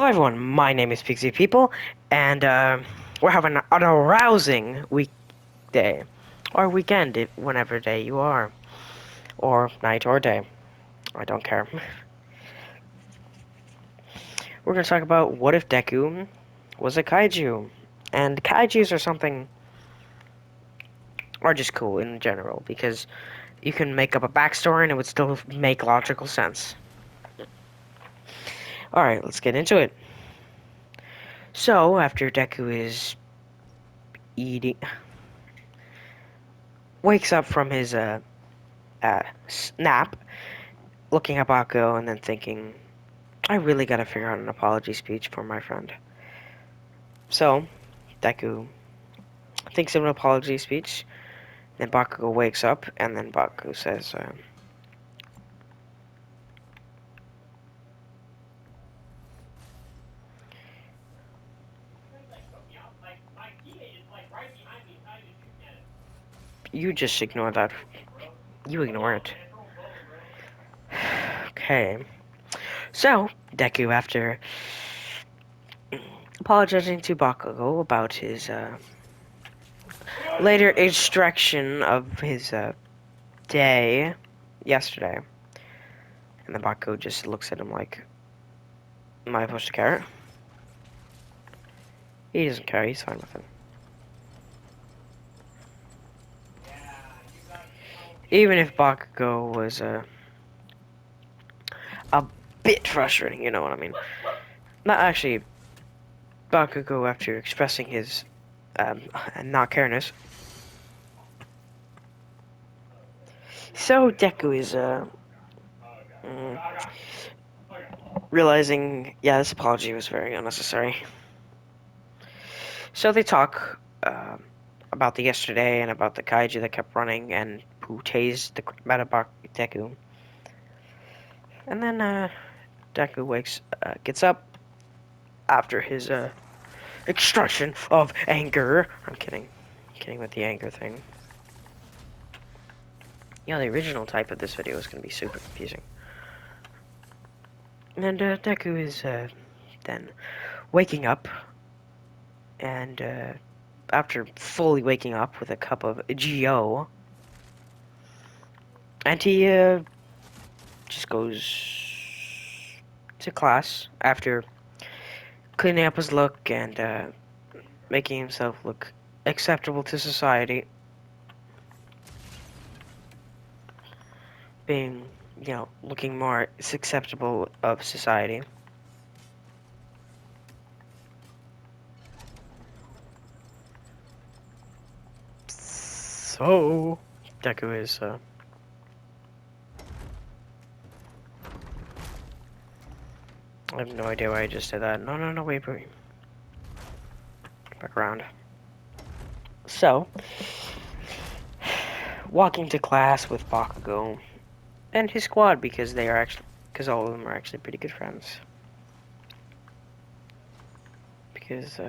Hello everyone, my name is Pixie People, and we're having an arousing weekday, or weekend, whenever day you are, or night or day, I don't care. We're going to talk about what if Deku was a kaiju, and kaijus are something, are just cool in general, because you can make up a backstory and it would still make logical sense. Alright, let's get into it. So, after Deku is eating, wakes up from his nap, looking at Bakugo and then thinking, I really gotta figure out an apology speech for my friend. So, Deku thinks of an apology speech, then Bakugo wakes up, and then Bakugo says, you just ignore that. You ignore it. Okay. So, Deku, after apologizing to Bakugo about his later extraction of his day yesterday, and then Bakugo just looks at him like, am I supposed to care? He doesn't care, he's fine with it. Even if Bakugo was a bit frustrating, you know what I mean. Not actually, Bakugo, after expressing his not careness. So Deku is mm, realizing, yeah, this apology was very unnecessary. So they talk about the yesterday and about the kaiju that kept running and who tased the crap out of Deku. And then Deku gets up after his expression of anger. I'm kidding. With the anger thing. Yeah, the original type of this video is going to be super confusing. And Deku is then waking up, and after fully waking up with a cup of Geo, and he just goes to class after cleaning up his look and making himself look acceptable to society, being, looking more acceptable of society. So, Deku is, I have no idea why I just did that. No, wait. Back around. So, walking to class with Bakugo and his squad because all of them are actually pretty good friends. Because,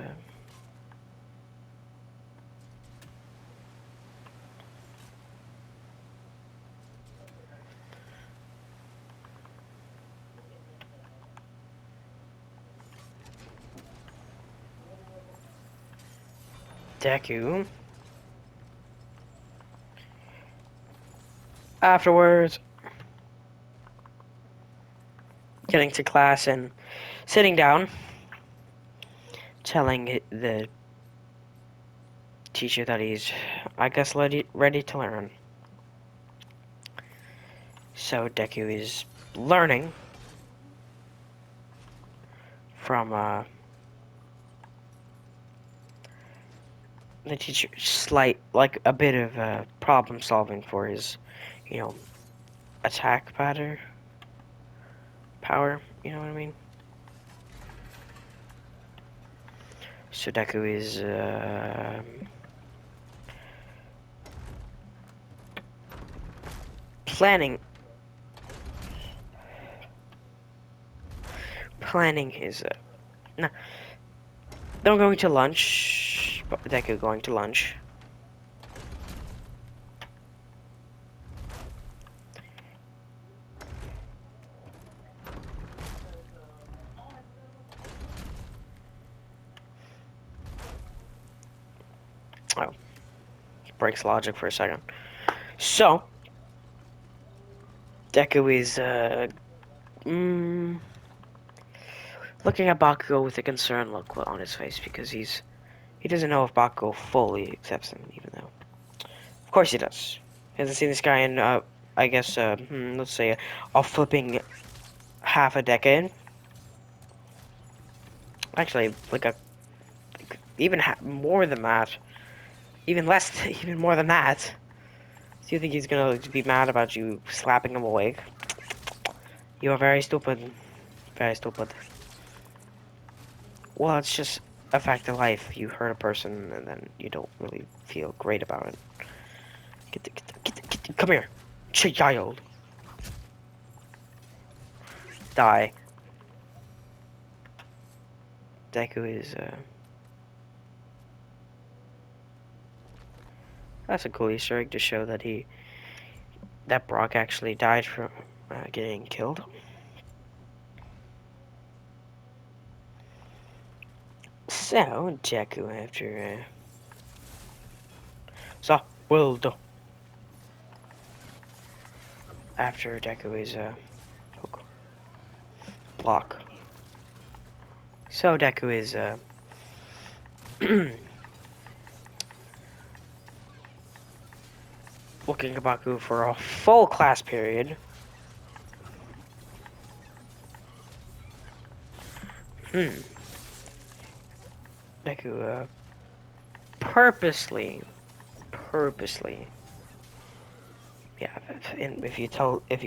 Deku, afterwards, getting to class and sitting down, telling the teacher that he's, I guess, ready to learn. So Deku is learning from the teacher, like a bit of problem solving for his, you know, attack power. You know what I mean? So Deku is planning his. No, they're going to lunch. Deku going to lunch. Oh, breaks logic for a second. So, Deku is looking at Bakugo with a concerned look on his face because he doesn't know if Bakugo fully accepts him, even though of course he does. He hasn't seen this guy in I guess let's say a flipping half a decade. Actually, even more than that, even less, even more than that. Do you think he's gonna be mad about you slapping him awake? You are very stupid. Very stupid. Well, it's just a fact of life. You hurt a person and then you don't really feel great about it. Come here, child. Die. Deku is, that's a cool Easter egg to show that Brock actually died from getting killed. So, Deku so, world. After Deku is, block. So, Deku is, looking at Baku for a full class period. Deku, purposely, yeah. And if you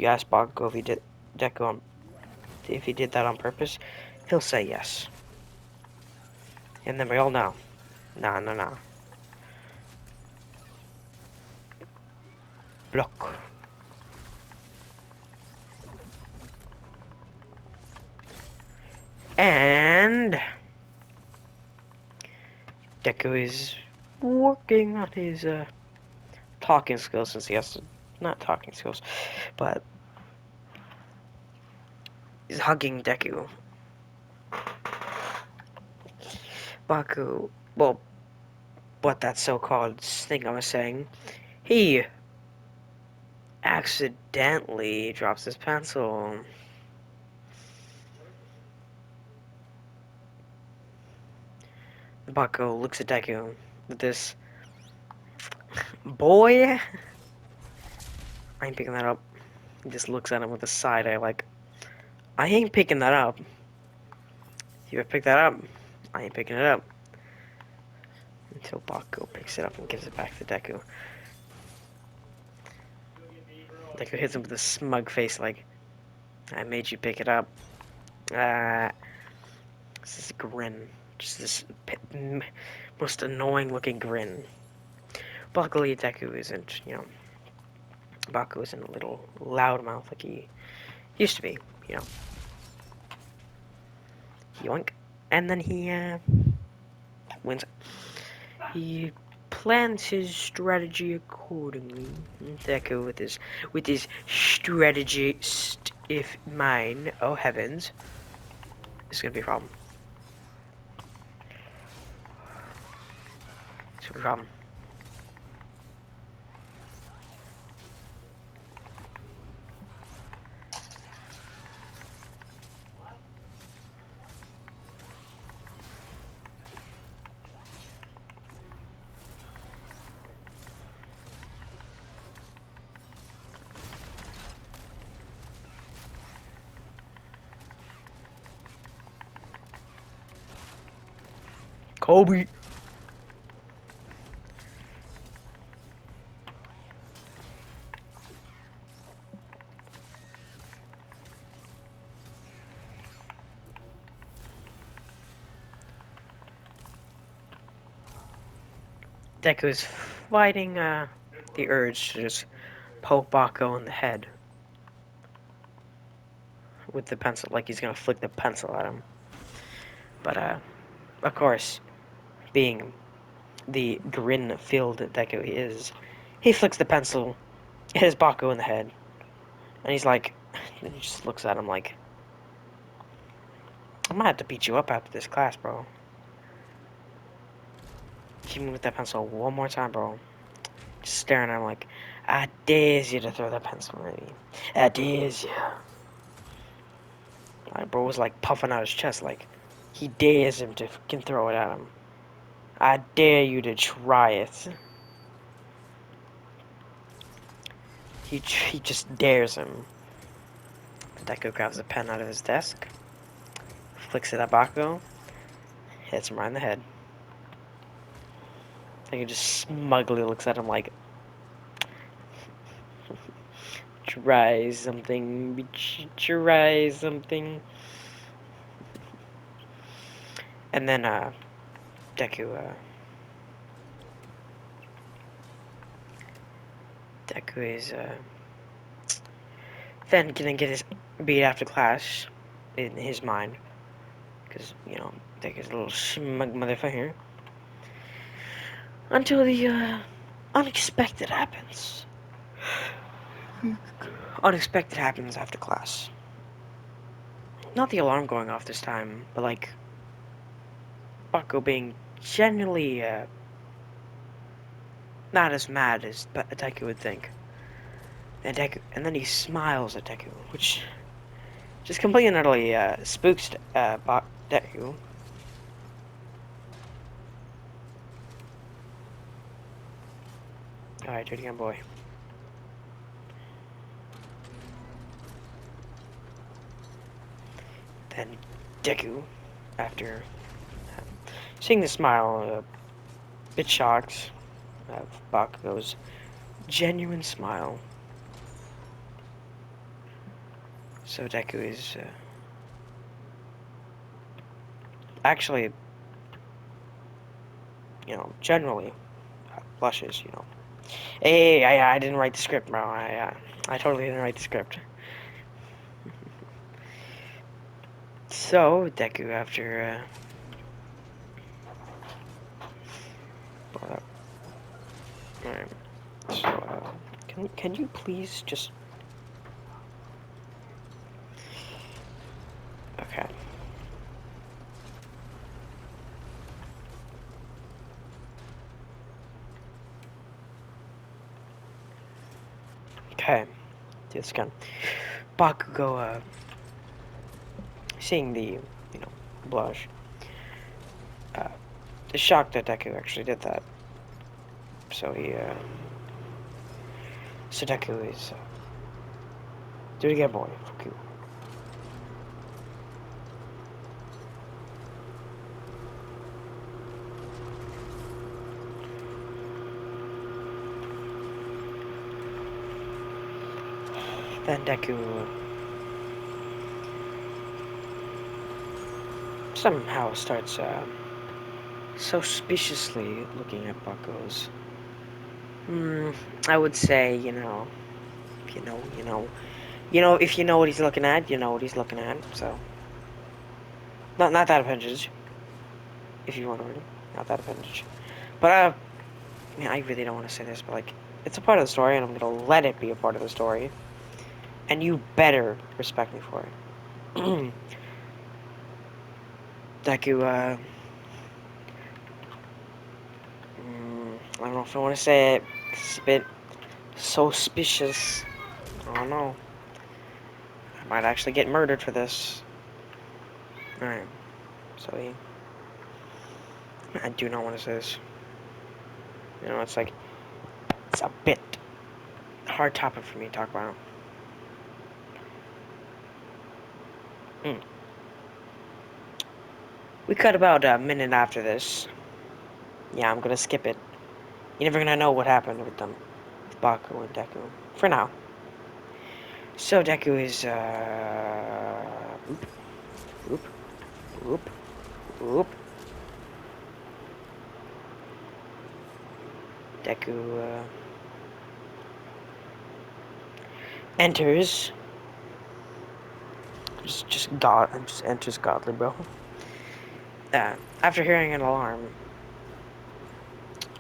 ask Baku if he did Deku if he did that on purpose, he'll say yes. And then we all know, nah. Block. And Deku is working on his talking skills since he has to, not talking skills, but he's hugging Deku. Baku, well, what that so-called thing I was saying, he accidentally drops his pencil. Baku looks at Deku with this, boy, I ain't picking that up. He just looks at him with a side eye like, I ain't picking that up. You ever pick that up? I ain't picking it up. Until Baku picks it up and gives it back to Deku. Deku hits him with a smug face like, I made you pick it up. This grin. Just this most annoying looking grin. Luckily, Deku isn't, Baku isn't a little loudmouth like he used to be, Yoink. And then he, wins. He plans his strategy accordingly. Deku with his strategy if mine. Oh heavens. This is gonna be a problem. It's gonna be a problem. Kobe. Deku's fighting the urge to just poke Baku in the head with the pencil, like he's gonna flick the pencil at him. But of course, being the grin-filled Deku he is, he flicks the pencil, hits Baku in the head, and he's like, he just looks at him like, I'm gonna have to beat you up after this class, bro. Hit me with that pencil one more time, bro. Just staring at him like, I dare you to throw that pencil at me. I dare you. My bro was like puffing out his chest like he dares him to fucking throw it at him. I dare you to try it. He just dares him. Deku grabs a pen out of his desk, flicks it at Bakugo, hits him right in the head. Deku just smugly looks at him like, try something, bitch, try something. And then, Deku, Deku is, then gonna get his beat after class, in his mind. Because, you know, Deku's a little smug motherfucker. Until the, unexpected happens. Unexpected happens after class. Not the alarm going off this time, but like Bucko being genuinely not as mad as Deku would think. And then he smiles at Deku, which just completely and utterly spooks Deku. Alright, do it again, boy. Then Deku, after seeing the smile, a bit shocked of Bakugo's genuine smile. So Deku is actually, you know, generally blushes, you know. Hey, I didn't write the script, bro. I totally didn't write the script. So, Deku, after, alright. So, can you please just... Okay. Okay. Do this again. Bakugo, seeing the, you know, blush, is shocked that Deku actually did that. So so Deku is, do it again, boy. Fuck you. Then Deku somehow starts suspiciously looking at Bucko's. I would say, you know, if if you know what he's looking at, you know what he's looking at. So, not that appendage, if you want to, not that appendage. But I really don't want to say this, but like, it's a part of the story, and I'm gonna let it be a part of the story. And you better respect me for it. Deku, I don't know if I want to say it. It's a bit suspicious. I don't know. I might actually get murdered for this. Alright. So I do not want to say this. You know, it's like, it's a bit hard topic for me to talk about. We cut about a minute after this. Yeah, I'm gonna skip it. You're never gonna know what happened with them. With Baku and Deku. For now. So Deku is, oop, oop, oop. Deku, enters. Just enters godly, bro. After hearing an alarm.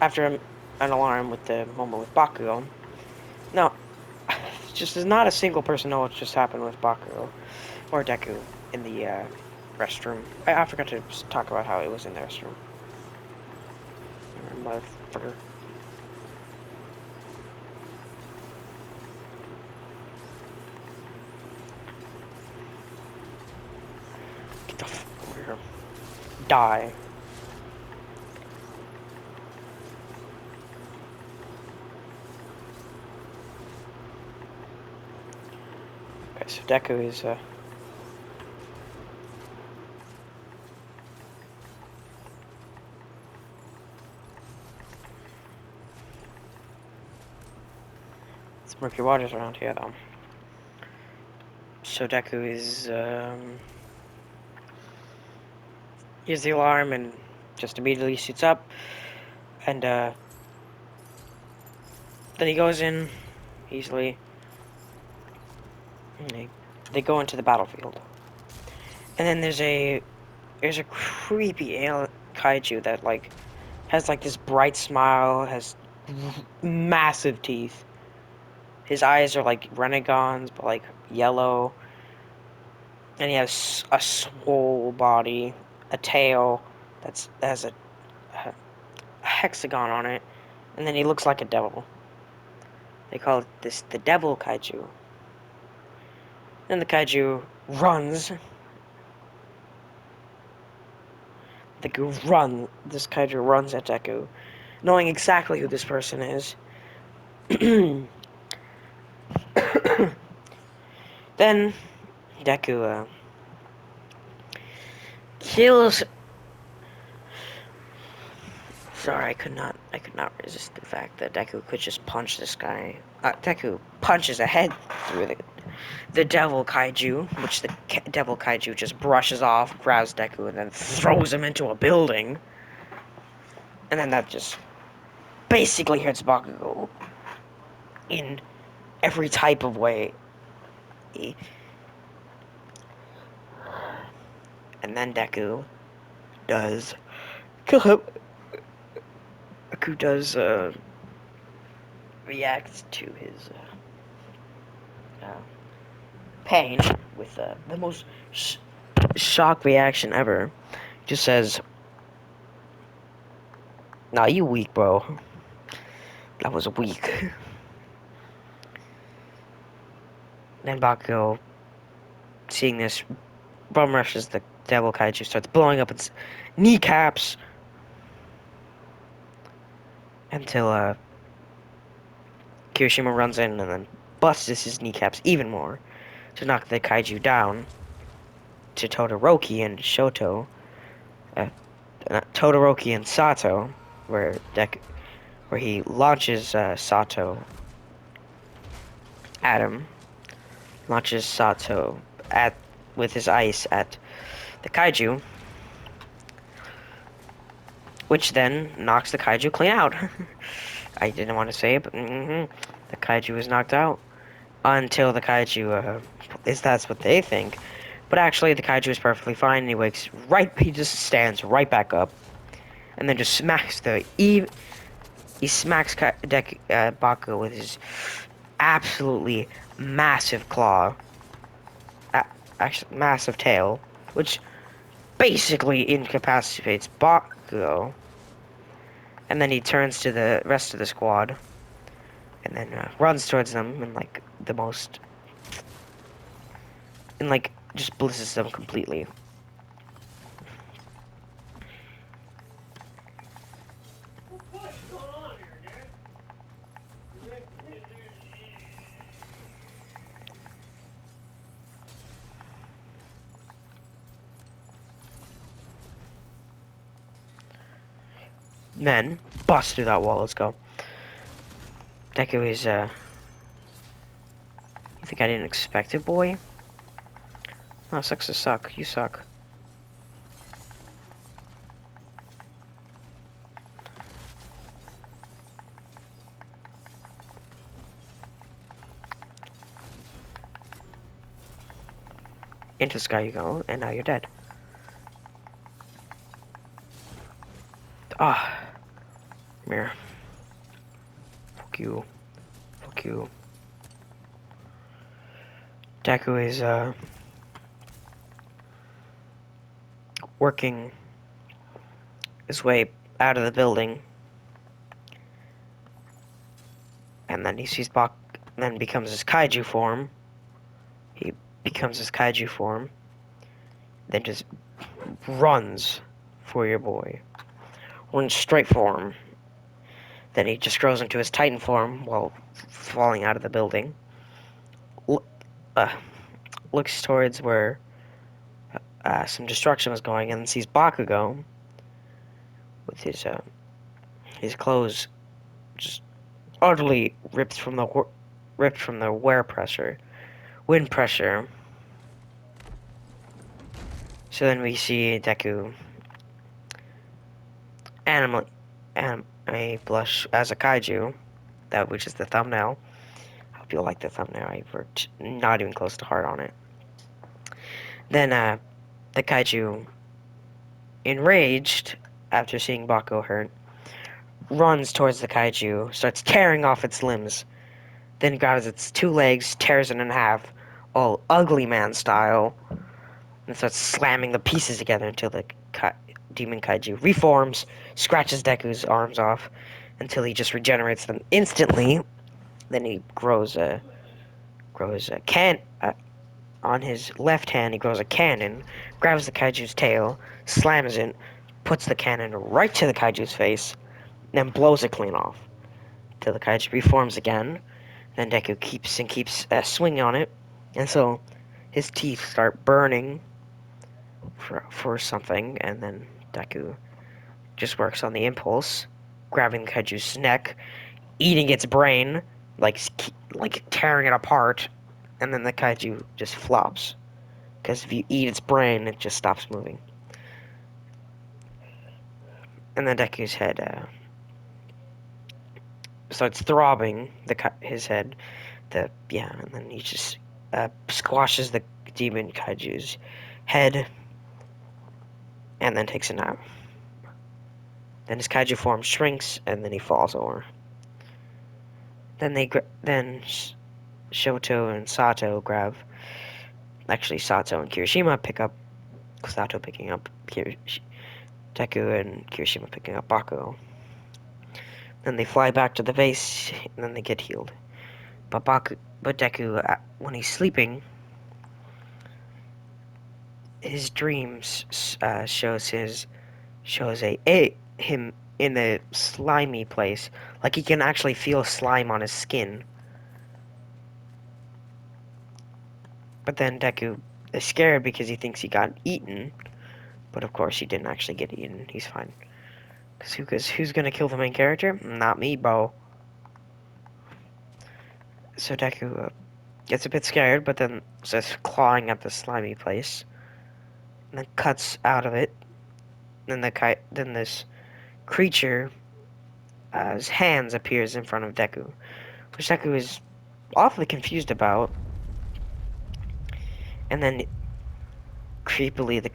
After an alarm with the moment with Bakugo. No, just there's not a single person know what just happened with Bakugo or Deku in the restroom. I forgot to talk about how it was in the restroom. motherfucker. Get the fuck over here. Die. Okay, so Deku is, it's murky waters around here, though. So Deku is, hears the alarm and just immediately suits up. And, then he goes in easily. And they go into the battlefield. And then there's a creepy alien kaiju that, like, has, like, this bright smile, has massive teeth. His eyes are like renegons, but like yellow. And he has a swole body, a tail that has a hexagon on it, and then he looks like a devil. They call this the devil kaiju. Then the kaiju runs. This kaiju runs at Deku, knowing exactly who this person is. Then Deku kills. Sorry, I could not resist the fact that Deku could just punch this guy. Deku punches a head through the devil kaiju, which the devil kaiju just brushes off, grabs Deku, and then throws him into a building. And then that just basically hurts Bakugo in every type of way. And then Deku does kill him. Deku does react to his pain with the most shock reaction ever. Just says, "Nah, you weak, bro. That was weak." Then Bakugo, seeing this, bum rushes the devil kaiju, starts blowing up its kneecaps until Kirishima runs in and then busts his kneecaps even more to knock the kaiju down to Todoroki and Shoto, Todoroki and Sato, where he launches Sato at him, launches Sato with his ice at the kaiju, which then knocks the kaiju clean out. I didn't want to say it, but the kaiju is knocked out until the kaiju that's what they think. But actually, the kaiju is perfectly fine, and he just stands right back up, and then just smacks he smacks Bakugo with his absolutely massive claw, actually massive tail, which basically incapacitates Bakugo. And then he turns to the rest of the squad, and then runs towards them just blitzes them completely. Men bust through that wall. Let's go. Deku is, you think I didn't expect it, boy? Oh, sucks to suck. You suck. Into the sky you go, and now you're dead. Ah. Mirror. Fuck you. Fuck you. Deku is, working his way out of the building and then he sees Bak, then becomes his kaiju form. He becomes his kaiju form, then just runs for your boy. Runs straight for him. Then he just grows into his Titan form while falling out of the building. Uh, looks towards where some destruction was going, and sees Bakugo with his clothes just utterly ripped from the wind pressure. So then we see Deku anime blush as a kaiju, which is the thumbnail. I hope you like the thumbnail. I worked not even close to hard on it. Then the kaiju, enraged after seeing Bakugo hurt, runs towards the kaiju, starts tearing off its limbs, then grabs its two legs, tears it in half, all ugly man style, and starts slamming the pieces together until the demon kaiju reforms, scratches Deku's arms off until he just regenerates them instantly. Then he grows a on his left hand. He grows a cannon, grabs the kaiju's tail, slams it, puts the cannon right to the kaiju's face, then blows it clean off till the kaiju reforms again. Then Deku keeps swinging on it, and so his teeth start burning for something, and then Deku just works on the impulse, grabbing the kaiju's neck, eating its brain, like tearing it apart, and then the kaiju just flops. Because if you eat its brain, it just stops moving. And then Deku's head starts throbbing. His head, and then he just squashes the demon kaiju's head, and then takes a nap. Then his kaiju form shrinks, and then he falls over. Then Shoto and Sato grab. Actually, Sato and Kirishima pick up. Sato picking up Deku, and Kirishima picking up Bakugo. Then they fly back to the base, and then they get healed. But Deku, when he's sleeping, his dreams shows him in a slimy place, like he can actually feel slime on his skin. But then Deku is scared because he thinks he got eaten, but of course he didn't actually get eaten. He's fine. Because who's gonna kill the main character? Not me, bro. So Deku gets a bit scared, but then starts clawing at the slimy place, and then cuts out of it. Then this creature, his hands appears in front of Deku, which Deku is awfully confused about. And then creepily,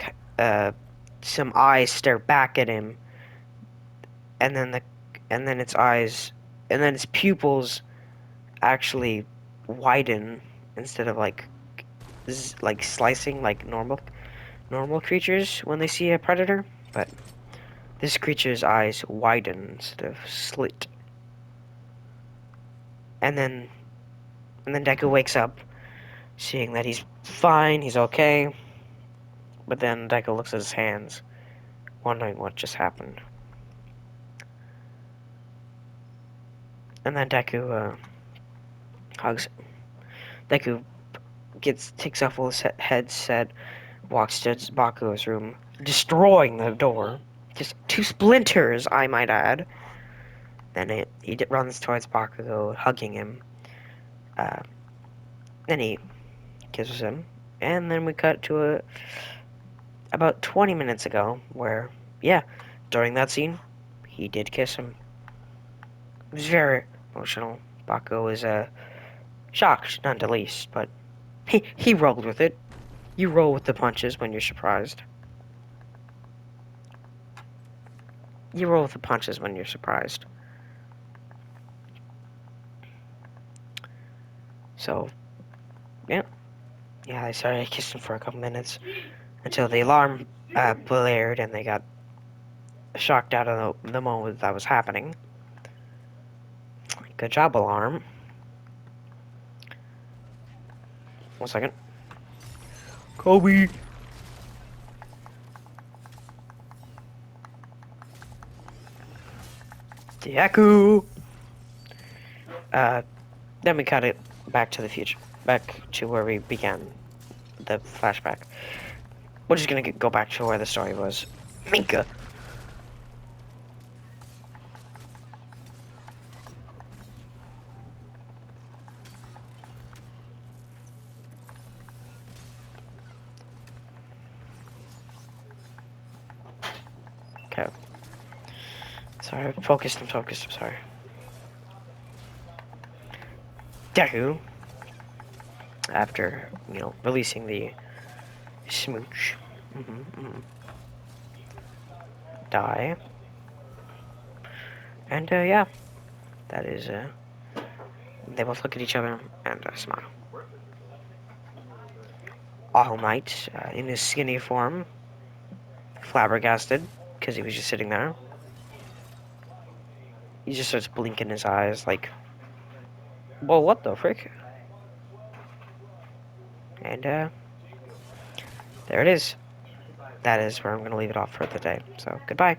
some eyes stare back at him, and then its pupils actually widen instead of like slicing like normal creatures when they see a predator. But this creature's eyes widen instead of slit. And then Deku wakes up, seeing that he's fine, he's okay. But then Deku looks at his hands, wondering what just happened. And then Deku hugs. Deku takes off all his headset, walks to Bakugo's room, destroying the door. Just 2 splinters, I might add. Then he runs towards Bakugo, hugging him. Then he kisses him, and then we cut to about 20 minutes ago, where, during that scene, he did kiss him. It was very emotional. Bakugo was shocked, none the least, but he rolled with it. You roll with the punches when you're surprised. You roll with the punches when you're surprised. So, yeah, I kissed him for a couple minutes until the alarm blared and they got shocked out of the moment that was happening. Good job, alarm. 1 second. Kobe! Deku! Then we cut it back to the future. Back to where we began the flashback. We're just gonna go back to where the story was. Minka! Okay. Sorry, I'm focused, I'm sorry. Deku, after, releasing the smooch, die. And, yeah, that is, they both look at each other and smile. All Might, in his skinny form, flabbergasted, because he was just sitting there. He just starts blinking his eyes like, well, what the frick? And, there it is. That is where I'm going to leave it off for the day. So, goodbye.